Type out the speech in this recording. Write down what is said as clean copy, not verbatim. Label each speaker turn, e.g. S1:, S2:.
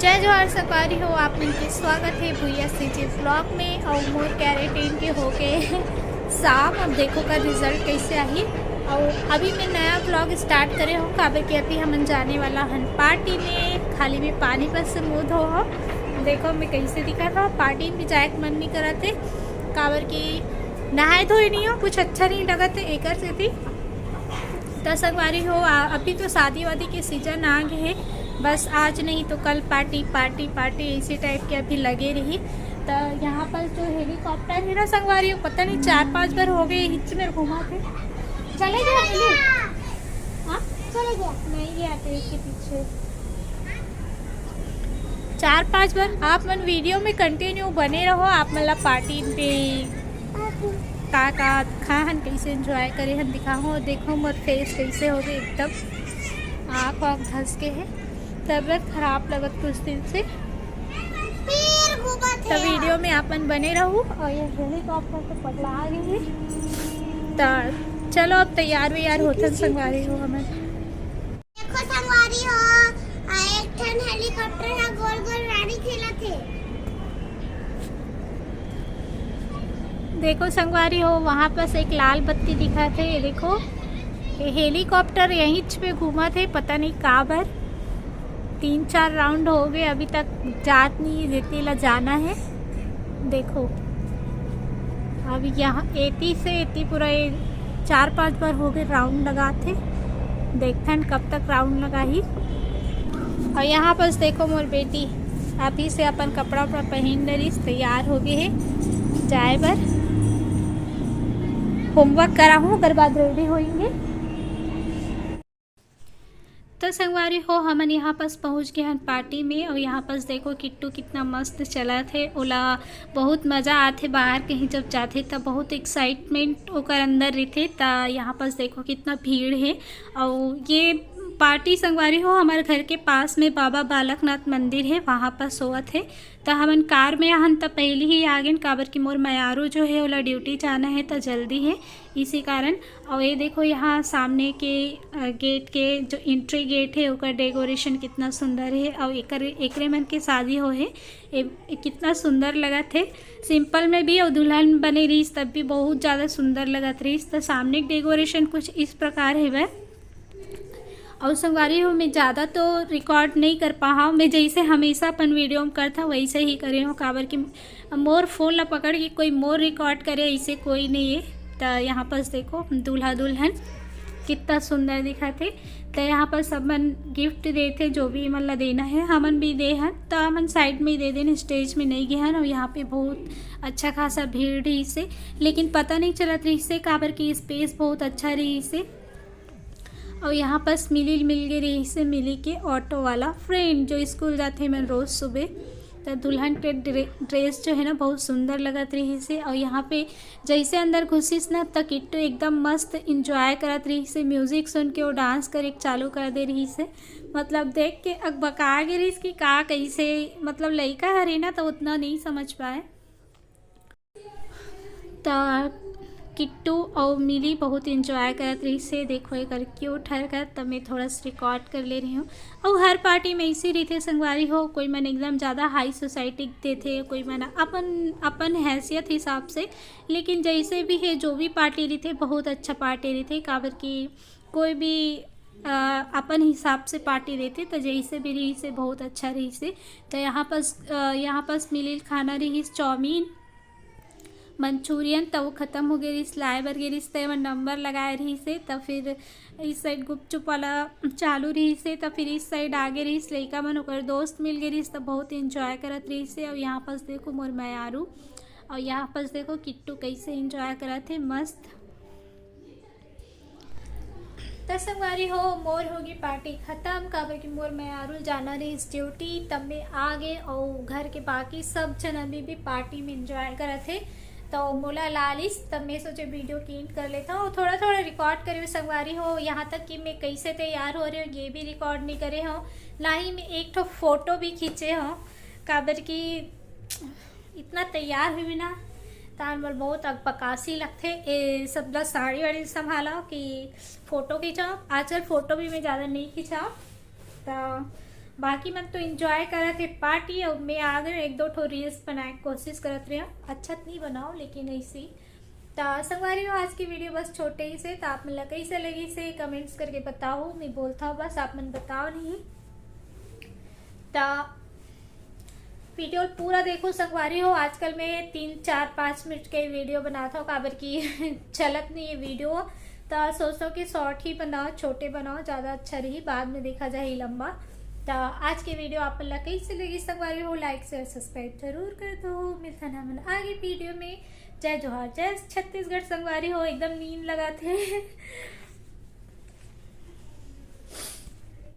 S1: जय जोहार संगवारी हो आप मन के स्वागत है भूया सीजी व्लॉग में। और मोर कैरेटीन के हो गए शाम। अब देखो का रिजल्ट कैसे आई। और अभी मैं नया व्लॉग स्टार्ट करे हूँ काबर कि अभी हम जाने वाला हन पार्टी में। खाली में पानी पर से मुँह धो हो। देखो मैं कैसे दिखा रहा हूँ। पार्टी में जाए मन नहीं करा थे काबर कि नहाए धोए नहीं हो, कुछ अच्छा नहीं लगा थे एक से थी। तो संगवारी हो अभी तो शादी वादी के सीजन आ गए हैं। बस आज नहीं तो कल पार्टी पार्टी पार्टी इसी टाइप के अभी लगे रही। तो यहाँ पर जो हेलीकॉप्टर है ना संगवारी हो, पता नहीं 4-5 बार हो गए हिच में घुमा थे। चले गया हाँ चले गया नहीं गया इसके पीछे 4-5 बार। आप मन वीडियो में कंटिन्यू बने रहो। आप मतलब पार्टी पे का खान कैसे एंजॉय करे हन दिखाओ। देखो मोर फेस कैसे हो गए एकदम आँख वाँख धस के है। तबीयत खराब लगत कुछ दिन से। तो वीडियो में आपन बने रहूँ। और ये हेलीकॉप्टर तो पगला आ गई है। तो चलो अब तैयार व्यार होते संगवारी हो हमें।
S2: देखो संगवारी हो एक ठन हेलीकॉप्टर ना गोल गोल रानी खेला थे।
S1: देखो संगवारी हो वहाँ पास एक लाल बत्ती दिखा थे। ये देखो ये हेलीकॉप्टर यहीं पे घूमा थे पता नहीं का बार। 3-4 राउंड हो गए अभी तक जात नहीं जितने ला जाना है। देखो अभी यहाँ 80 से 80 पूरा 4-5 बार हो गए राउंड लगा थे। देखते हैं कब तक राउंड लगा ही। और यहाँ पर देखो मोर बेटी अभी से अपन कपड़ा उपड़ा पहन रही तैयार हो गए है जाए बर। होमवर्क करा हूँ ओकर बाद रेडी होंगे। तो संगवारी हो हमन यहाँ पास पहुँच गए हैं पार्टी में। और यहाँ पास देखो किट्टू कितना मस्त चला थे। ओला बहुत मज़ा आते बाहर कहीं जब जाते तब बहुत एक्साइटमेंट ओकर अंदर रहते। तो यहाँ पास देखो कितना भीड़ है। और ये पार्टी संगवारी हो हमारे घर के पास में बाबा बालकनाथ मंदिर है वहाँ पर सोवत है। तो हमन कार में आहन तब पहले ही आ गए काबर की मोर मयारू जो है ओला ड्यूटी जाना है तो जल्दी है इसी कारण। और ये देखो यहाँ सामने के गेट के जो एंट्री गेट है ओकर डेकोरेशन कितना सुंदर है। और एकरे मन के शादी हो है कितना सुंदर लगा थे। सिंपल में भी और दुल्हन बने रही तब भी बहुत ज़्यादा सुंदर लगत रही। तो सामने डेकोरेशन कुछ इस प्रकार है वह। और संगवारी हो मैं ज़्यादा तो रिकॉर्ड नहीं कर पाऊँ। मैं जैसे हमेशा अपन वीडियो में करता वैसे ही करे हूँ काबर कि मोर फ़ोन ला पकड़ के कोई मोर रिकॉर्ड करे ऐसे कोई नहीं है। तो यहाँ पर देखो दूल्हा दुल्हन कितना सुंदर दिखा थे। तो यहाँ पर सब मन गिफ्ट देते जो भी मतलब देना है हमन भी दे हैं। तो हमन साइड में ही दे देने स्टेज में नहीं गए हैं। और यहाँ पे बहुत अच्छा खासा भीड़ रही से लेकिन पता नहीं चलत रही से काबर की स्पेस बहुत अच्छा रही से। और यहाँ पर मिल गई रही से मिली के ऑटो वाला फ्रेंड जो स्कूल जाते हैं मैं रोज़ सुबह। तो दुल्हन के ड्रेस जो है ना बहुत सुंदर लगत रही से। और यहाँ पे जैसे अंदर घुसीस ना तो किट्टू एकदम मस्त इंजॉय करत रही से। म्यूज़िक सुन के वो डांस करे चालू कर दे रही से। मतलब देख के अकबका गई रही कि का कैसे मतलब लड़का हरे ना तो उतना नहीं समझ पाए। तो किट्टू और मिली बहुत इंजॉय करत रही से। देखो एक क्यूट ठहर कर तब मैं थोड़ा सा रिकॉर्ड कर ले रही हूँ। और हर पार्टी में इसी रीते संगवारी हो कोई मन एकदम ज़्यादा हाई सोसाइटी के थे कोई मन अपन हैसियत हिसाब से। लेकिन जैसे भी है जो भी पार्टी रही थे बहुत अच्छा पार्टी रही थे काबर की कोई भी अपन हिसाब से पार्टी देते तो जैसे भी रही से बहुत अच्छा रही से। तो यहाँ पास मिली खाना रही चाउमीन मंचूरियन तो वो ख़त्म हो गई सिलाई बर गई तो नंबर लगाए रही से। तो फिर इस साइड गुपचुप वाला चालू रही से। तो फिर इस साइड आगे रही लड़का मन ओकर दोस्त मिल गई तो बहुत इंजॉय करत रही से। और यहाँ पास देखो मोर मयारू और यहाँ पास देखो किट्टू कैसे इंजॉय करत थे मस्त। तो संगवारी हो मोर होगी पार्टी ख़त्म काबर की मोर मयारू जाना रही ड्यूटी तब में आ गए। और घर के बाकी सब जन अभी भी पार्टी में इंजॉय करत थे। तो मोला लालिस तब मैं सोचे वीडियो की एंड कर लेता हूँ। थोड़ा थोड़ा रिकॉर्ड करे हुए संगवारी हो यहाँ तक कि मैं कैसे तैयार हो रही हूँ ये भी रिकॉर्ड नहीं करे हूँ। ना ही मैं एक तो फ़ोटो भी खींचे हूँ काबर की इतना तैयार हुई ना तान बर बहुत अकबकासी लगते सब लोग साड़ी वाड़ी संभाला कि फ़ोटो खींचाओ। आजकल फ़ोटो भी मैं ज़्यादा नहीं खींचाओ। तो बाकी मन तो इंजॉय करत थे पार्टी। और मैं आ गए एक दो ठो रील्स बनाए के कोशिश करत रहे, अच्छा नहीं बनाओ लेकिन ऐसी। तो संगवारी हो आज की वीडियो बस छोटे ही से, तो आप मन कैसे लगी से कमेंट्स करके बताओ। मैं बोलता हूँ बस, आप मन बताओ नहीं। तो वीडियो पूरा देखो संगवारी हो। आजकल मैं 3-4-5 मिनट के वीडियो बनाता हूँ, काबर की चलत नहीं है वीडियो। तो सोचता हूँ कि शॉर्ट ही बनाओ, छोटे बनाओ, ज़्यादा अच्छा रही, बाद में देखा जाए लंबा। तो आज की वीडियो आप लोग कैसे लगी संगवारी हो, लाइक शेयर सब्सक्राइब जरूर कर दो। मिलता है मन आगे वीडियो में। जय जोहार, जय छत्तीसगढ़ संगवारी हो। एकदम नींद लगा थे